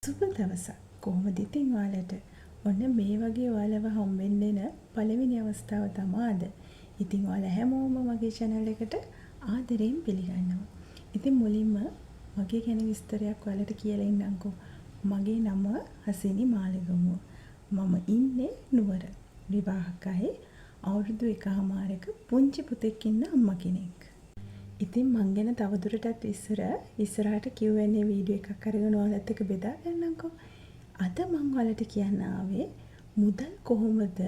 සුබ දවසක්. කොහොමද ඉතින් ඔයාලට? ඔන්න මේ වගේ ඔයාලව හම්බෙන්න එන පළවෙනි අවස්ථාව තමයි අද. ඉතින් ඔයාලා හැමෝම මගේ channel එකට ආදරයෙන් පිළිගන්නවා. ඉතින් මුලින්ම මගේ ගැන විස්තරයක් ඔයාලට කියලා ඉන්නම්කෝ. මගේ නම හසිනි මාලිගමුව. මම ඉන්නේ නුවර. විවාහකයි අවුරුදු 1මාරක පුංචි පුතෙක් ඉන්න අම්මා කෙනෙක්. ඉතින් මං ගැන තවදුරටත් ඉස්සරහට Q&A වීඩියෝ එකක් අරගෙන ඔයාලත් එක්ක බෙදා ගන්නම්කෝ. අද මං ඔයාලට කියන්න ආවේ මුදල් කොහොමද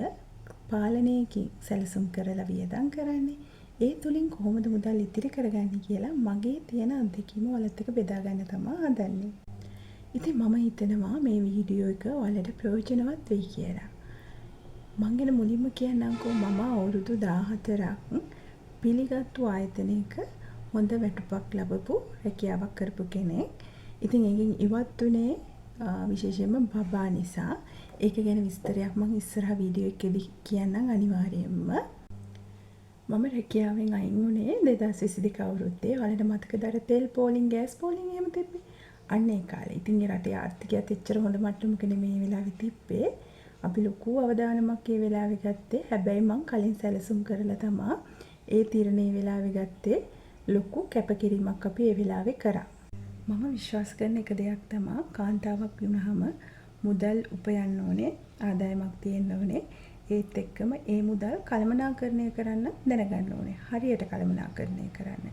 පාලනයකින් සැලසුම් කරලා වියදම් කරන්නේ? ඒ තුලින් කොහොමද මුදල් ඉතිරි කරගන්නේ කියලා මගේ තියෙන අත්දැකීම ඔයාලත් එක්ක බෙදා ගන්න තමයි හදන්නේ. ඉතින් මම හිතනවා මේ වීඩියෝ එක ඔයාලට ප්‍රයෝජනවත් වෙයි කියලා. මං ගැන මුලින්ම කියන්නම්කෝ මම අවුරුදු 14ක් පිළිගත්තු ආයතනයක හොඳ වැටුපක් ලැබපු රැකියාවක් කරපු කෙනෙක්. ඉතින් ඒකෙන් ඉවත් උනේ විශේෂයෙන්ම බබා නිසා. ඒක ගැන විස්තරයක් මම ඉස්සරහ වීඩියෝ එකේදී කියන්නම් අනිවාර්යයෙන්ම. මම රැකියාවෙන් අයින් වුණේ 2022 අවුරුද්දේ. ඔයාලට මතකද අර තෙල් පෝලිං ගෑස් පෝලිං එහෙම තිබ්බේ? අන්න ඒ කාලේ. ඉතින් ඒ රටේ ආර්ථිකයත් එච්චර හොඳ මට්ටමක නෙමෙයි වෙලාවෙ තිබ්බේ. අපි ලොකු අවදානමක් ඒ වෙලාවේ ගත්තේ. හැබැයි මං කලින් සැලසුම් කරලා තමයි ඒ තීරණේ වෙලාවේ ගත්තේ. ලොකු කැපකිරීමක් අපි ඒ වෙලාවේ කරා. මම විශ්වාස කරන එක දෙයක් තමයි කාන්තාවක් වුණාම මුදල් උපයන්න ඕනේ, ආදායමක් තියෙන්න ඕනේ. ඒත් එක්කම ඒ මුදල් කළමනාකරණය කරන්න දැනගන්න ඕනේ. හරියට කළමනාකරණය කරන්න.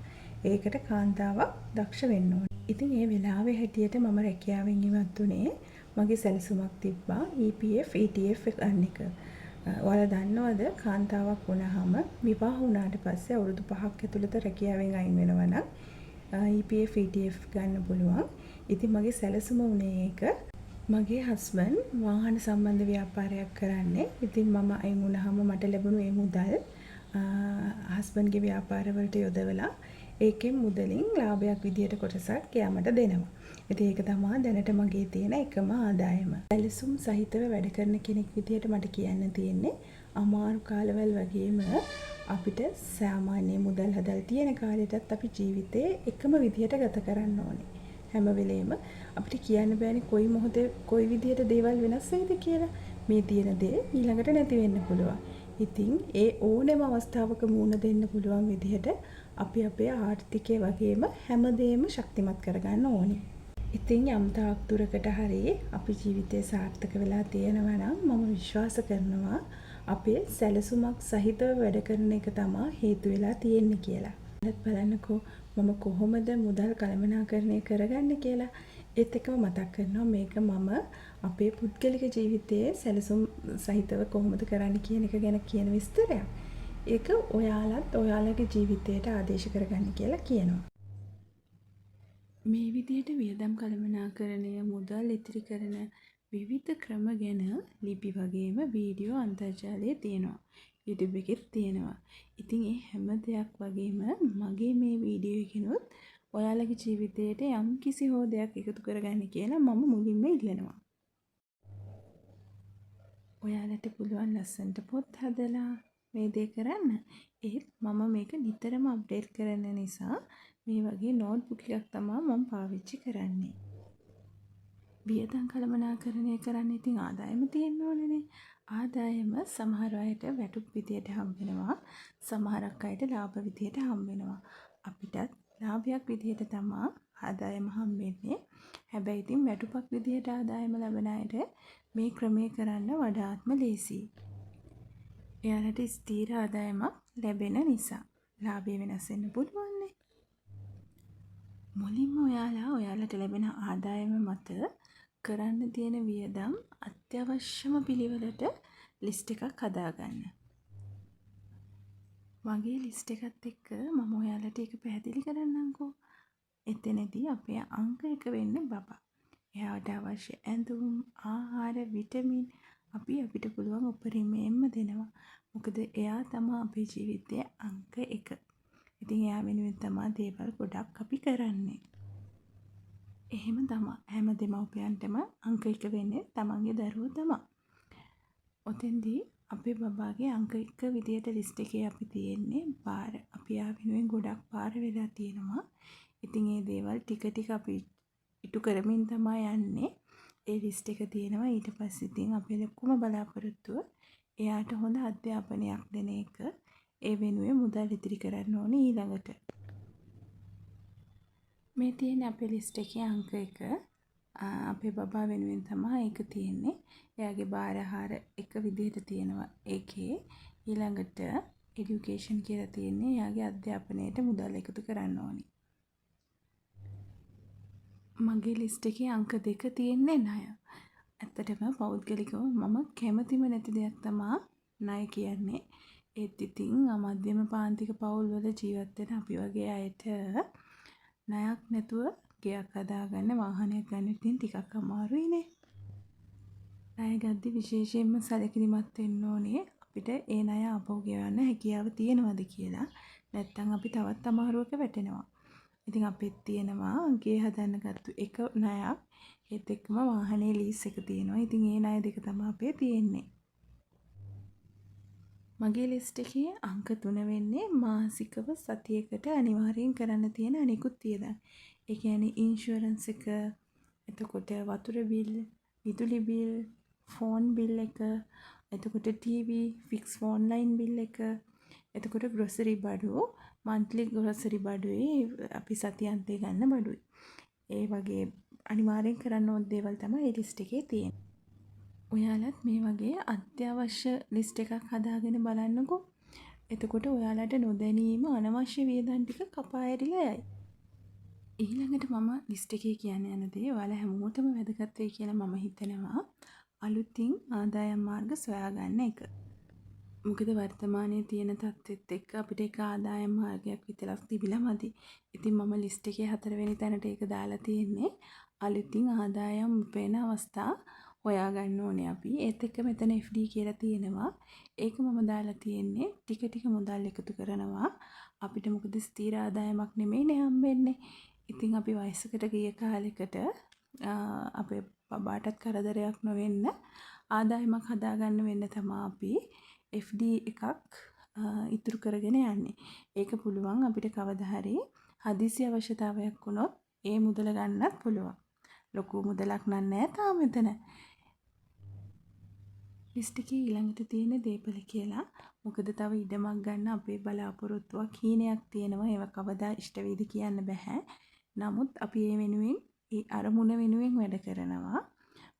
ඒකට කාන්තාවක් දක්ෂ වෙන්න ඕනේ. ඉතින් ඒ වෙලාවේ හැටියට මම රැකියාවෙන් ඉවත් උනේ මගේ සැලසුමක් තිබ්බා EPF ETF ගන්න එක. ඔයාලා දන්නවද කාන්තාවක් වුණාම විවාහ වුණාට පස්සේ අවුරුදු 5ක් ඇතුළත රැකියාවෙන් අයින් වෙනවා නම් EPF ETF ගන්න පුළුවන්. ඉතින් මගේ සැලසුම වුණේ ඒක. මගේ හස්බන්ඩ් වාහන සම්බන්ධ ව්‍යාපාරයක් කරන්නේ. ඉතින් මම අයින් වුණාම මට ලැබුණු මේ මුදල් හස්බන්ඩ්ගේ ව්‍යාපාරවලට යොදවලා ඒකෙන් මුදලින් ලාභයක් විදියට කොටසක් එයාමට දෙනවා. ඉතින් ඒක තමයි දැනට මගේ තියෙන එකම ආදායම. සැලසුම් සහිතව වැඩ කරන කෙනෙක් විදියට මට කියන්න තියෙන්නේ අමාරු කාලවල වගේම අපිට සාමාන්‍ය මුදල් හදල් තියෙන කාලෙටත් අපි ජීවිතේ එකම විදියට ගත කරන්න ඕනේ. හැම වෙලේම අපිට කියන්න බෑනේ කොයි මොහොතේ කොයි විදියට දේවල් වෙනස් වෙයිද කියලා. මේ තියෙන දේ ඊළඟට නැති වෙන්න පුළුවන්. ඉතින් ඒ ඕනෑම අවස්ථාවක මුහුණ දෙන්න පුළුවන් විදිහට අපි අපේ ආර්ථිකය වගේම හැමදේම ශක්තිමත් කරගන්න ඕනේ. ඉතින් යම් තාක් දුරකට හරි අපි ජීවිතේ සාර්ථක වෙලා තියෙනවා නම් මම විශ්වාස කරනවා අපේ සැලසුමක් සහිතව වැඩ කරන එක තමයි හේතු වෙලා තියෙන්නේ කියලා. ඒත් බලන්නකෝ මම කොහොමද මුදල් කළමනාකරණය කරගන්නේ කියලා. ඒත් එක්කම මතක් කරනවා මේක මම අපේ පුද්ගලික ජීවිතයේ සැලසුම් සහිතව කොහොමද කරන්න කියන එක ගැන කියන විස්තරයක්. ඒක ඔයාලත් ඔයාලගේ ජීවිතයට ආදේශ කරගන්න කියලා කියනවා. මේ විදිහට වියදම් කළමනාකරණය මුදල් ඉතිරි කරන විවිධ ක්‍රම ගැන ලිපි වගේම වීඩියෝ අන්තර්ජාලයේ තියෙනවා. YouTube එකෙත් තියෙනවා. ඉතින් ඒ හැම දෙයක් වගේම මගේ මේ වීඩියෝ එකනොත් ඔයාලගේ ජීවිතයට යම් කිසි හෝ දෙයක් එකතු කරගන්න කියලා මම මුලින්ම ඉල්ලනවා. ඔයාලට පුළුවන් ලස්සනට පොත් හදලා මේ දේ කරන්න. ඒත් මම මේක නිතරම අප්ඩේට් කරන නිසා මේ වගේ නෝට්බුක් එකක් තමයි මම පාවිච්චි කරන්නේ. වියදම් කළමනාකරණය කරන්න ඉතින් ආදායම තියෙන්න ඕනේනේ. ආදායම සමහර අයට වැටුප් විදියට හම්බ වෙනවා. සමහරක් අයට ලාභ විදියට හම්බ වෙනවා. අපිටත් ලාභයක් විදියට තමයි ආදායම හම්බෙන්නේ. හැබැයි ඉතින් වැටුපක් විදියට ආදායම ලබන අයට මේ ක්‍රමය කරන්න වඩාත්ම ලේසියි. එයාලට ස්ථීර ආදායමක් ලැබෙන නිසා. ලාභය වෙනස් වෙන්න පුළුවන්නේ. මුලින්ම ඔයාලට ලැබෙන ආදායම මත කරන්න තියෙන වියදම් අත්‍යවශ්‍යම පිළිවෙලට ලිස්ට් එකක් හදාගන්න. මගේ ලිස්ට් එකත් එක්ක මම ඔයාලට ඒක පැහැදිලි කරන්නම්කෝ. එතනදී අපේ අංක 1 වෙන්නේ බබා. එයාට අවශ්‍ය ඇඳුම්, ආහාර, විටමින් අපිට පුළුවන් උපරිමයෙන්ම දෙනවා. මොකද එයා තමයි අපේ ජීවිතයේ අංක 1. ඉතින් එයා වෙනුවෙන් තමයි දේවල් ගොඩක් අපි කරන්නේ. එහෙම තමයි හැම දෙමව්පියන්ටම අංක 1 වෙන්නේ තමන්ගේ දරුවෝ තමයි. ඔතෙන්දී අපේ බබාගේ අංක 1 විදියට ලිස්ට් එකේ අපි තියෙන්නේ බාර. අපි ආ වෙනුවෙන් ගොඩක් බාර වෙලා තියෙනවා. ඉතින් මේ දේවල් ටික ටික අපි ඉටු කරමින් තමයි යන්නේ. ඒ ලිස්ට් එක තියෙනවා. ඊට පස්සේ ඉතින් අපේ ලොකුම බලාපොරොත්තුව එයාට හොඳ අධ්‍යාපනයක් දෙන එක. ඒ වෙනුවෙන් මුදල් ඉතිරි කරන්න ඕනේ ඊළඟට. මේ තියෙන්නේ අපේ ලිස්ට් එකේ අංක 1. අපේ බබා වෙනුවෙන් තමයි ඒක තියෙන්නේ. එයාගේ බාරහාර එක විදිහට තියෙනවා ඒකේ. ඊළඟට এডুকেෂන් කියලා තියෙන්නේ එයාගේ අධ්‍යාපනයට මුදල් එකතු කරන්න ඕනේ. මගේ ලිස්ට් එකේ අංක 2 තියෙන්නේ ණය. ඇත්තටම පෞද්ගලිකව මම කැමතිම නැති දෙයක් තමයි ණය කියන්නේ. ඒත් ඉතින් මධ්‍යම පාන්තික පවුල්වල ජීවත් වෙන අපි වගේ අයට ණයක් නැතුව ගෙයක් හදාගන්න වාහනයක් ගන්න ඉතින් ටිකක් අමාරුයිනේ. ණය ගද්දි විශේෂයෙන්ම සැලකිලිමත් වෙන්න ඕනේ අපිට ඒ ණය ආපහු ගෙවන්න හැකියාව තියෙනවද කියලා. නැත්නම් අපි තවත් අමාරුවක වැටෙනවා. ඉතින් අපිත් තියෙනවා ගේ හදන්න ගත්තු එක ණයක්. ඒත් එක්කම වාහනේ ලීස් එක තියෙනවා. ඉතින් ඒ ණය දෙක තමයි අපේ තියෙන්නේ. මගේ ලිස්ට් එකේ අංක 3 වෙන්නේ මාසිකව සතියකට අනිවාර්යෙන් කරන්න තියෙන අනිකුත් වියදම්. ඒ කියන්නේ ඉන්ෂුරන්ස් එක, එතකොට වතුර බිල්, විදුලි බිල්, ෆෝන් බිල් එක, එතකොට TV, fix phone line bill එක, එතකොට ග්‍රොසරි බඩු, මන්ත්ලි ග්‍රොසරි බඩුවේ අපි සතියන්තේ ගන්න බඩුයි. ඒ වගේ අනිවාර්යෙන් කරන්න ඕන දේවල් තමයි ඒ ලිස්ට් එකේ තියෙන්නේ. ඔයාලත් මේ වගේ අත්‍යවශ්‍ය ලිස්ට් එකක් හදාගෙන බලන්නකෝ. එතකොට ඔයාලට නොදැනීම අනවශ්‍ය වියදම් ටික කපා ඇරිලා යයි. ඊළඟට මම ලිස්ට් එකේ කියන්න යන දේ ඔයාලා හැමෝටම වැදගත් වෙයි කියලා මම හිතනවා. අලුතින් ආදායම් මාර්ග සොයාගන්න එක. මොකද වර්තමානයේ තියෙන තත්ත්වෙත් එක්ක අපිට එක ආදායම් මාර්ගයක් විතරක් තිබිලා මදි. ඉතින් මම ලිස්ට් එකේ 4 වෙනි තැනට ඒක දාලා තියෙන්නේ අලුතින් ආදායම් උපයන අවස්ථා හොයාගන්න ඕනේ අපි. ඒත් එක්ක මෙතන FD කියලා තියෙනවා. ඒක මම දාලා තියෙන්නේ ටික ටික මුදල් එකතු කරනවා. අපිට මොකද ස්ථිර ආදායමක් නෙමෙයිනේ හම්බෙන්නේ. ඉතින් අපි වයසකට ගිය කාලෙකට අපේ බබාටත් කරදරයක් නොවෙන්න ආදායමක් හදාගන්න වෙන්න තමයි අපි FD එකක් ඉතුරු කරගෙන යන්නේ. ඒක පුළුවන් අපිට කවදා හරි හදිසි අවශ්‍යතාවයක් වුණොත් ඒ මුදල ගන්නත් පුළුවන්. ලොකු මුදලක් නෑ තාම මෙතන. ලිස්ට් එකේ ඊළඟට තියෙන දේපල කියලා. මොකද තව ඉඩමක් ගන්න අපේ බලාපොරොත්තුවක් හීනයක් තියෙනවා. ඒව කවදා ඉෂ්ට වෙයිද කියන්න බෑ. නමුත් අපි ඒ වෙනුවෙන් ඒ අරමුණ වෙනුවෙන් වැඩ කරනවා.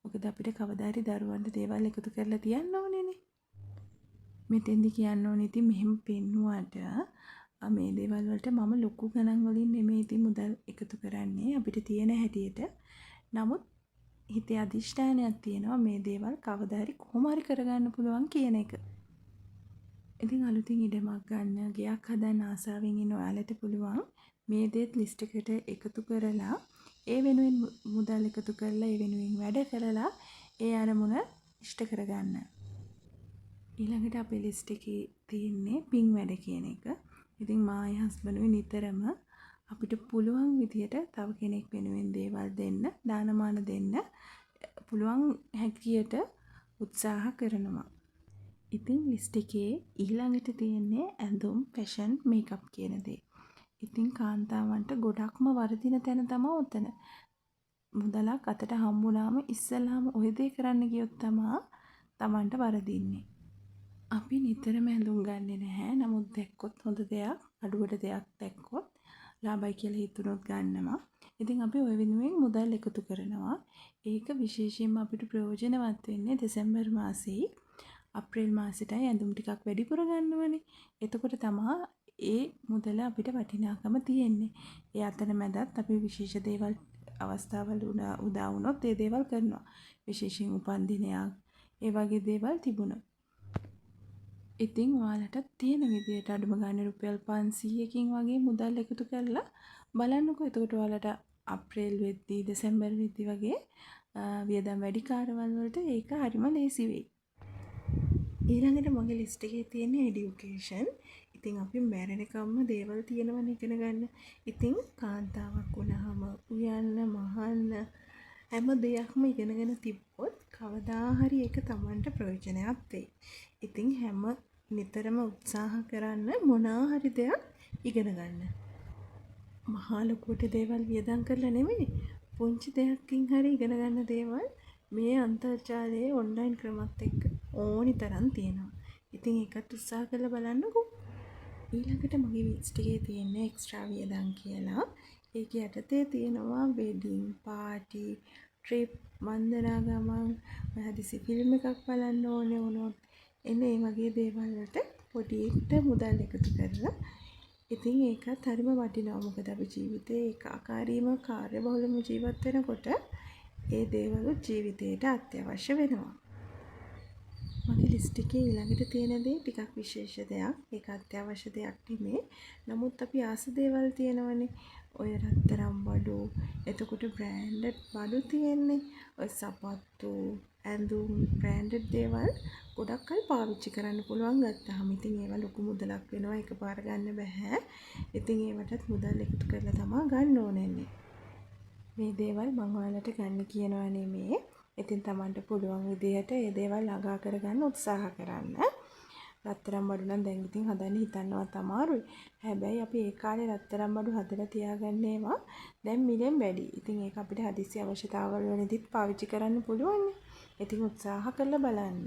මොකද අපිට කවදා හරි දරුවන්ට දේවල් එකතු කරලා තියන්න ඕනේනේ. මෙතෙන්දි කියන්න ඕනේ ඉතින් මෙහෙම පෙන්නුවාට මේ දේවල් වලට මම ලොකු ගණන් වලින් නෙමෙයි ඉතින් මුදල් එකතු කරන්නේ අපිට තියෙන හැටියට. නමුත් හිතේ අදිෂ්ඨානයක් තියෙනවා මේ දේවල් කවදා හරි කොහොම හරි කරගන්න පුළුවන් කියන එක. ඉතින් අලුතින් ඉඩමක් ගන්න, ගෙයක් හදන්න ආසාවෙන් ඉන්න ඔයාලට පුළුවන් මේ දේත් ලිස්ට් එකට එකතු කරලා ඒ වෙනුවෙන් මුදල් එකතු කරලා ඒ වෙනුවෙන් වැඩ කරලා ඒ අරමුණ ඉෂ්ට කරගන්න. ඊළඟට අපේ ලිස්ට් එකේ තියෙන්නේ පින් වැඩ කියන එක. ඉතින් මායි හස්බන්ඩ්ුයි නිතරම අපිට පුළුවන් විදියට තව කෙනෙක් වෙනුවෙන් දේවල් දෙන්න, දානමාන දෙන්න පුළුවන් හැකියට උත්සාහ කරනවා. ඉතින් ලිස්ට් එකේ ඊළඟට තියෙන්නේ ඇඳුම්, ෆැෂන්, මේකප් කියන දේ. ඉතින් කාන්තාවන්ට ගොඩක්ම වර්ධින තැන තමයි උතන. මුදලක් අතට හම්බුනාම ඉස්සෙල්ලාම ওই දේ කරන්න ගියොත් තමයි Tamanට වරදින්නේ. අපි නිතරම ඇඳුම් ගන්නෙ නැහැ. නමුත් දැක්කොත් හොඳ දෙයක්, අඩුවට දෙයක් දැක්කොත් ලාභයි කියලා හිතුනොත් ගන්නවා. ඉතින් අපි ওই වෙනුවෙන් මුදල් එකතු කරනවා. ඒක විශේෂයෙන්ම අපිට ප්‍රයෝජනවත් වෙන්නේ දෙසැම්බර් මාසෙයි අප්‍රේල් මාසෙටයි ඇඳුම් ටිකක් වැඩිපුර ගන්නවනේ. එතකොට තමයි ඒ මුදල අපිට වටිනාකම තියෙන්නේ. ඒ අතරමැදත් අපි විශේෂ දේවල් අවස්ථාවල උදා වුණොත් ඒ දේවල් කරනවා. විශේෂයෙන් උපන්දිනයක් ඒ වගේ දේවල් තිබුණොත්. ඉතින් ඔයාලට තියෙන විදියට අඩුම ගානේ රුපියල් 500කින් වගේ මුදල් එකතු කරලා බලන්නකෝ. එතකොට ඔයාලට අප්‍රේල් වෙද්දී දෙසැම්බර් වෙද්දී වගේ වියදම් වැඩි කාර්යවල වලට ඒක හරිම ලේසි වෙයි. ඊළඟට මගේ ලිස්ට් එකේ තියෙන এডুকেෂන්. ඉතින් අපි මැරෙනකම්ම දේවල් තියෙනවනේ ඉගෙන ගන්න. ඉතින් කාන්තාවක් වුණාම උයන්න, මහන්න හැම දෙයක්ම ඉගෙනගෙන තිබ්බොත් කවදා හරි ඒක Tamanට ප්‍රයෝජනයක් වෙයි. ඉතින් හැම නිතරම උත්සාහ කරන්න මොනවා හරි දෙයක් ඉගෙන ගන්න. මහා ලොකුට දේවල් වියදම් කරලා නෙමෙයි. පුංචි දෙයක්කින් හරි ඉගෙන ගන්න දේවල් මේ අන්තර්ජාලයේ ඔන්ලයින් ක්‍රමත් එක්ක ඕනි තරම් තියෙනවා. ඉතින් ඒකත් උත්සාහ කරලා බලන්නකෝ. ඊළඟට මගේ ලිස්ට් එකේ තියෙන එක්ස්ට්‍රා වියදම් කියලා. ඒක යටතේ තියෙනවා වෙඩින්, පාටි, ට්‍රිප්, වන්දනා ගමන්, හදිසි ෆිල්ම් එකක් බලන්න ඕනේ වුණොත් එන්න ඒ වගේ දේවල් වලට පොඩියට මුදල් එකතු කරලා ඉතින් ඒකත් හරිම වටිනවා. මොකද අපි ජීවිතේ ඒකාකාරීව කාර්යබහුලව ජීවත් වෙනකොට ඒ දේවල් ජීවිතේට අත්‍යවශ්‍ය වෙනවා. මගේ ලිස්ට් එකේ ඊළඟට තියෙන දේ ටිකක් විශේෂ දෙයක්. ඒක අත්‍යවශ්‍ය දෙයක් නෙමෙයි. නමුත් අපි ආස දේවල් තියෙනවනේ. ඔය රත්තරන් බඩු, එතකොට බ්‍රෑන්ඩඩ් බඩු තියෙන්නේ. ඔය සපත්තු, ඇඳුම්, බ්‍රෑන්ඩඩ් දේවල් ගොඩක් කල් පාවිච්චි කරන්න පුළුවන් ගත්තාම. ඉතින් ඒවා ලොකු මුදලක් වෙනවා. එකපාර ගන්න බෑ. ඉතින් ඒවටත් මුදල් එකතු කරලා තමයි ගන්න ඕනෙන්නේ. මේ දේවල් මම ඔයාලට ගන්න කියනවා නෙමෙයි. ඉතින් Tamanට පුළුවන් විදිහට මේ දේවල් ළඟා කරගන්න උත්සාහ කරන්න. රත්තරන් බඩු නම් දැන් ඉතින් හදන්න හිතන්නවත් අමාරුයි. හැබැයි අපි ඒ කාලේ රත්තරන් බඩු හදලා තියාගන්න ඒවා දැන් මිලෙන් වැඩි. ඉතින් ඒක අපිට හදිසි අවශ්‍යතාවල වෙනදිත් පාවිච්චි කරන්න පුළුවන්. ඉතින් උත්සාහ කරලා බලන්න.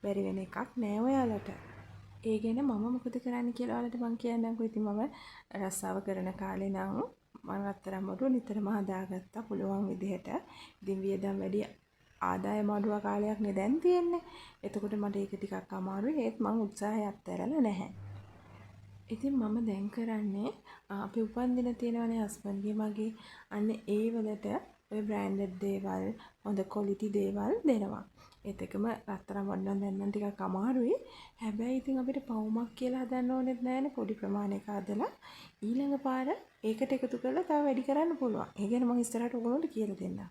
බැරි වෙන එකක් නෑ ඔයාලට. ඒ ගැන මම මොකද කරන්න කියලා ඔයාලට මම කියන්නම්කෝ. ඉතින් මම රස්සාව කරන කාලේ නම් මම රත්තරන් බඩු නිතරම හදාගත්තා පුළුවන් විදිහට. ඉතින් වියදම් වැඩි ආදායම අඩුව කාලයක් නේ දැන් තියෙන්නේ. එතකොට මට ඒක ටිකක් අමාරුයි. ඒත් මම උත්සාහය අත්හැරලා නැහැ. ඉතින් මම දැන් කරන්නේ අපි උපන්දින තියෙනවනේ හස්බන්ඩ්ගේ මගේ අන්න ඒ වලට ඔය බ්‍රෑන්ඩඩ් දේවල්, හොඳ ක්වොලිටි දේවල් දෙනවා. ඒත් එකම රත්තරන් බඩු නම් දැන් නම් ටිකක් අමාරුයි. හැබැයි ඉතින් අපිට පවුමක් කියලා හදන්න ඕනෙත් නැහැනේ. පොඩි ප්‍රමාණයක හදලා ඊළඟ පාර ඒකට එකතු කරලා තව වැඩි කරන්න පුළුවන්. ඒ ගැන මම ඉස්සරහට ඔයගොල්ලන්ට කියලා දෙන්නම්.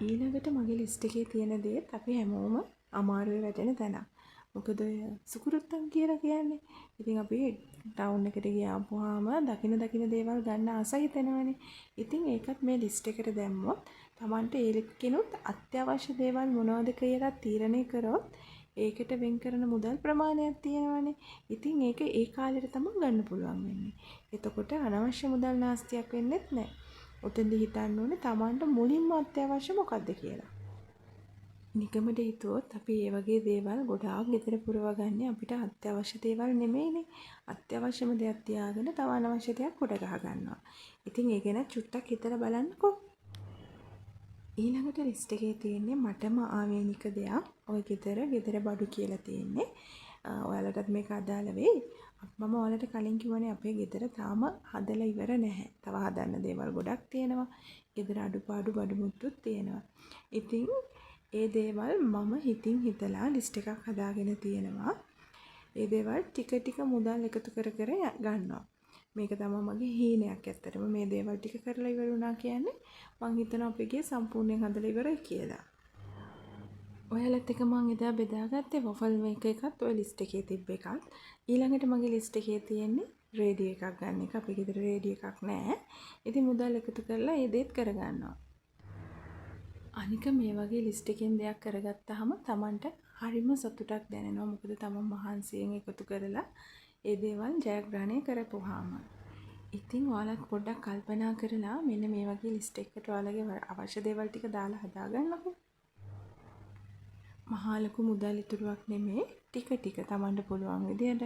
ඊළඟට මගේ ලිස්ට් එකේ තියෙන දේත් අපි හැමෝම අමාරුවේ වැටෙන තැනක්. මොකද ඔය සුකුරුත්තම් කියලා කියන්නේ. ඉතින් අපි ටවුන් එකට ගියාම දකින දේවල් ගන්න ආස හිතෙනවනේ. ඉතින් ඒකත් මේ ලිස්ට් එකට දැම්මොත් Tamanට ඒකෙනුත් අත්‍යවශ්‍ය දේවල් මොනවද කියලා තීරණය කරොත් ඒකට වෙන් කරන මුදල් ප්‍රමාණයක් තියෙනවනේ. ඉතින් ඒක ඒ කාලෙට තමයි ගන්න පුළුවන් වෙන්නේ. එතකොට අනවශ්‍ය මුදල් නාස්තියක් වෙන්නෙත් නැහැ. ඔතෙන්ද හිතන්න ඕනේ Tamanට මුලින්ම අත්‍යවශ්‍ය මොකක්ද කියලා. නිකමට හිතුවොත් අපි මේ වගේ දේවල් ගොඩාක් ගෙදර පුරවගන්නේ අපිට අත්‍යවශ්‍ය දේවල් නෙමෙයිනේ. අත්‍යවශ්‍යම දෙයක් තියාගෙන තව අනවශ්‍ය දෙයක් කොට ගහ ගන්නවා. ඉතින් ඒ ගැන චුට්ටක් හිතලා බලන්නකෝ. ඊළඟට ලිස්ට් එකේ තියෙන්නේ මටම ආවේනික දෙයක්. ඔය ගෙදර බඩු කියලා තියෙන්නේ. ඔයාලටත් මේක අදාළ වෙයි. මම ඔයාලට කලින් කිව්වනේ අපේ ගෙදර තාම හදලා ඉවර නැහැ. තව හදන්න දේවල් ගොඩක් තියෙනවා. ගෙදර අඩුපාඩු බඩු මුට්ටුත් තියෙනවා. ඉතින් ඒ දේවල් මම හිතින් හිතලා ලිස්ට් එකක් හදාගෙන තියෙනවා. ඒ දේවල් ටික මුදල් එකතු කර ගන්නවා. මේක තමයි මගේ හීනයක් ඇත්තටම. මේ දේවල් ටික කරලා ඉවර වුණා කියන්නේ මං හිතනවා අපේ ගේ සම්පූර්ණයෙන් හදලා ඉවරයි කියලා. ඔයාලත් එක මං එදා බෙදාගත්තේ වොෆල් මේක එකත් ඔය ලිස්ට් එකේ තිබ්බ එකක්. ඊළඟට මගේ ලිස්ට් එකේ තියෙන්නේ රේඩියෝ එකක් ගන්න එක. අපේ ගෙදර රේඩියෝ එකක් නැහැ. ඉතින් මුදල් එකතු කරලා ඒ දේත් කරගන්නවා. අනික මේ වගේ ලිස්ට් එකෙන් දෙයක් කරගත්තාම Tamanට හරිම සතුටක් දැනෙනවා. මොකද තමන් මහන්සියෙන් එකතු කරලා ඒ දේවල් ජයග්‍රහණය කරපුවාම. ඉතින් ඔයාලත් පොඩ්ඩක් කල්පනා කරලා මෙන්න මේ වගේ ලිස්ට් එකකට ඔයාලගේ අවශ්‍ය දේවල් ටික දාලා හදාගන්නකෝ. මහා ලොකු මුදල් ඉතුරුවක් නෙමෙයි. ටික Tamanට පුළුවන් විදියට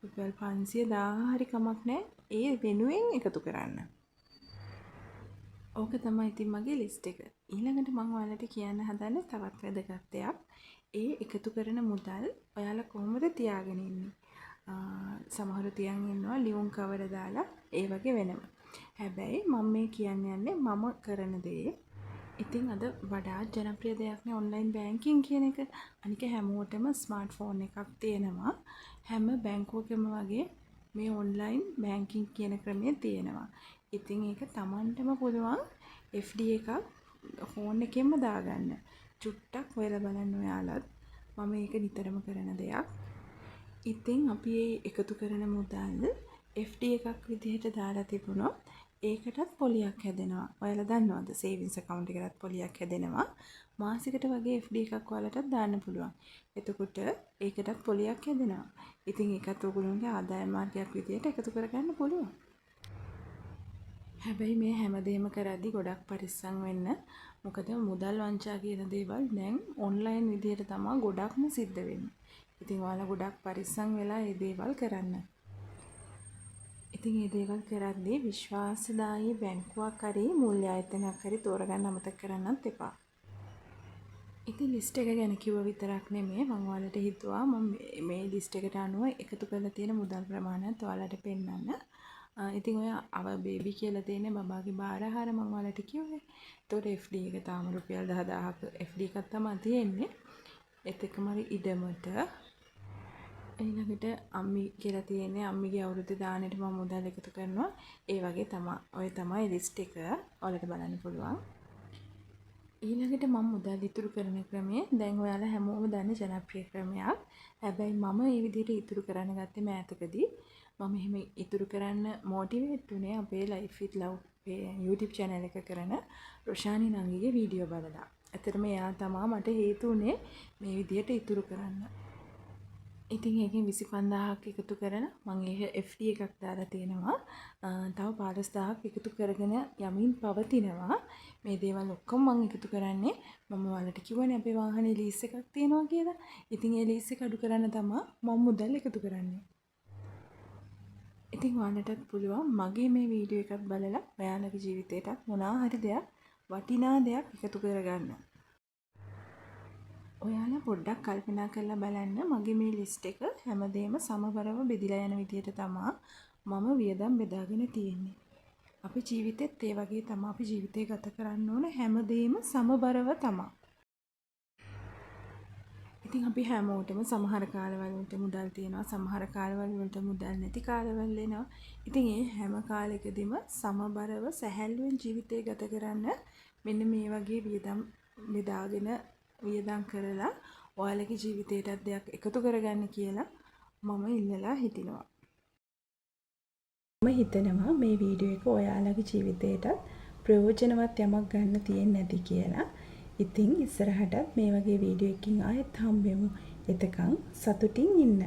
රුපියල් 500,000 හරි කමක් නැහැ. ඒ වෙනුවෙන් එකතු කරන්න. ඕක තමයි ඉතින් මගේ ලිස්ට් එක. ඊළඟට මම ඔයාලට කියන්න හදන්නේ තවත් වැදගත් දෙයක්. ඒ එකතු කරන මුදල් ඔයාලා කොහොමද තියාගෙන ඉන්නේ? සමහරු තියන් ඉන්නවා ලියුම් කවර දාලා ඒ වගේ වෙනම. හැබැයි මම මේ කියන්නේ මම කරන දේ. ඉතින් අද වඩාත් ජනප්‍රිය දෙයක් නේ ඔන්ලයින් බැංකින් කියන එක. අනික හැමෝටම ස්මාර්ට් ෆෝන් එකක් තියෙනවා. හැම බැංකුවකම වගේ මේ ඔන්ලයින් බැංකින් කියන ක්‍රමය තියෙනවා. ඉතින් ඒක Tamanටම පුළුවන් FD එකක් ෆෝන් එකෙන්ම දාගන්න. චුට්ටක් හොයලා බලන්න ඔයාලත්. මම ඒක නිතරම කරන දෙයක්. ඉතින් අපි එකතු කරන මුදල් FD එකක් විදිහට දාලා තිබුණොත් ඒකටත් පොලියක් හැදෙනවා. ඔයාලා දන්නවද? සේවිංස් account එකකටත් පොලියක් හැදෙනවා. මාසෙකට වගේ FD එකක් ඔයාලටත් දාන්න පුළුවන්. එතකොට ඒකටත් පොලියක් හැදෙනවා. ඉතින් ඒකත් ඔයගොල්ලෝගේ ආදායම් මාර්ගයක් විදිහට එකතු කරගන්න පුළුවන්. හැබැයි මේ හැමදේම කරද්දි ගොඩක් පරිස්සම් වෙන්න. මොකද මුදල් වංචා කියන දේවල් දැන් ඔන්ලයින් විදියට තමයි ගොඩක්ම සිද්ධ වෙන්නේ. ඉතින් ඔයාලා ගොඩක් පරිස්සම් වෙලා මේ දේවල් කරන්න. ඉතින් මේ දේවල් කරද්දී විශ්වාසදායී බැංකුවක් හරි මූල්‍ය ආයතනයක් හරි තෝරගන්න අමතක කරන්නත් එපා. ඉතින් ලිස්ට් එක ගැන කිව්ව විතරක් නෙමෙයි මම ඔයාලට හිතුවා මම මේ ලිස්ට් එකට අනුව එකතු කරලා තියෙන මුදල් ප්‍රමාණයත් ඔයාලට පෙන්නන්න. ඉතින් ඔය අව බේබි කියලා තියෙන බබාගේ බාරහාර මම ඔයාලට කිව්වේ. ඒතකොට FD එක තාම රුපියල් 10000ක FD එකක් තමයි තියෙන්නේ. ඒත් එක්කම ඉඩමට ඊළඟට අම්මි කියලා තියෙන්නේ අම්මිගේ අවුරුදු දානෙට මම මුදල් එකතු කරනවා. ඒ වගේ තමයි. ඔය තමයි ලිස්ට් එක. ඔයාලට බලන්න පුළුවන්. ඊළඟට මම මුදල් ඉතුරු කරන ක්‍රමය දැන් ඔයාලා හැමෝම දන්න ජනප්‍රිය ක්‍රමයක්. හැබැයි මම මේ විදිහට ඉතුරු කරන්න ගත්තේ මෑතකදී. මම එහෙම ඉතුරු කරන්න මොටිවේට් වුණේ අපේ Life with Love YouTube channel එක කරන රොෂානි නංගිගේ වීඩියෝ බලලා. ඇත්තටම එයා තමයි මට හේතු වුණේ මේ විදිහට ඉතුරු කරන්න. ඉතින් ඒකෙන් 25000ක් එකතු කරන මම ඒ FD එකක් දාලා තියෙනවා. තව 15000ක් එකතු කරගෙන යමින් පවතිනවා. මේ දේවල් ඔක්කොම මම එකතු කරන්නේ මම ඔයාලට කිව්වනේ අපේ වාහනේ ලීස් එකක් තියෙනවා කියලා. ඉතින් ඒ ලීස් එක අඩු කරන්න තමයි මම මුදල් එකතු කරන්නේ. ඉතින් ඔයාලටත් පුළුවන් මගේ මේ වීඩියෝ එකක් බලලා ඔයාලගේ ජීවිතේටත් මොනවා හරි දෙයක් වටිනා දෙයක් එකතු කරගන්න. ඔයාලා පොඩ්ඩක් කල්පනා කරලා බලන්න මගේ මේ ලිස්ට් එක හැමදේම සමබරව බෙදලා යන විදිහට තමයි මම වියදම් බෙදාගෙන තියෙන්නේ. අපි ජීවිතෙත් ඒ වගේ තමයි අපි ජීවිතේ ගත කරන්න ඕන හැමදේම සමබරව තමයි. ඉතින් අපි හැමෝටම සමහර කාලවල වලට මුදල් තියෙනවා සමහර කාලවල වලට මුදල් නැති කාලවල එනවා. ඉතින් ඒ හැම කාලෙකදීම සමබරව සැහැල්ලුවෙන් ජීවිතේ ගත කරන්න මෙන්න මේ වගේ වියදම් බෙදාගෙන වියදම් කරලා ඔයාලගේ ජීවිතේටත් දෙයක් එකතු කරගන්න කියලා මම ඉල්ලලා හිටිනවා. මම හිතනවා මේ වීඩියෝ එක ඔයාලගේ ජීවිතේටත් ප්‍රයෝජනවත් යමක් ගන්න තියෙන්නේ නැති කියලා. ඉතින් ඉස්සරහටත් මේ වගේ වීඩියෝ එකකින් ආයෙත් හම්බෙමු. එතකන් සතුටින් ඉන්න.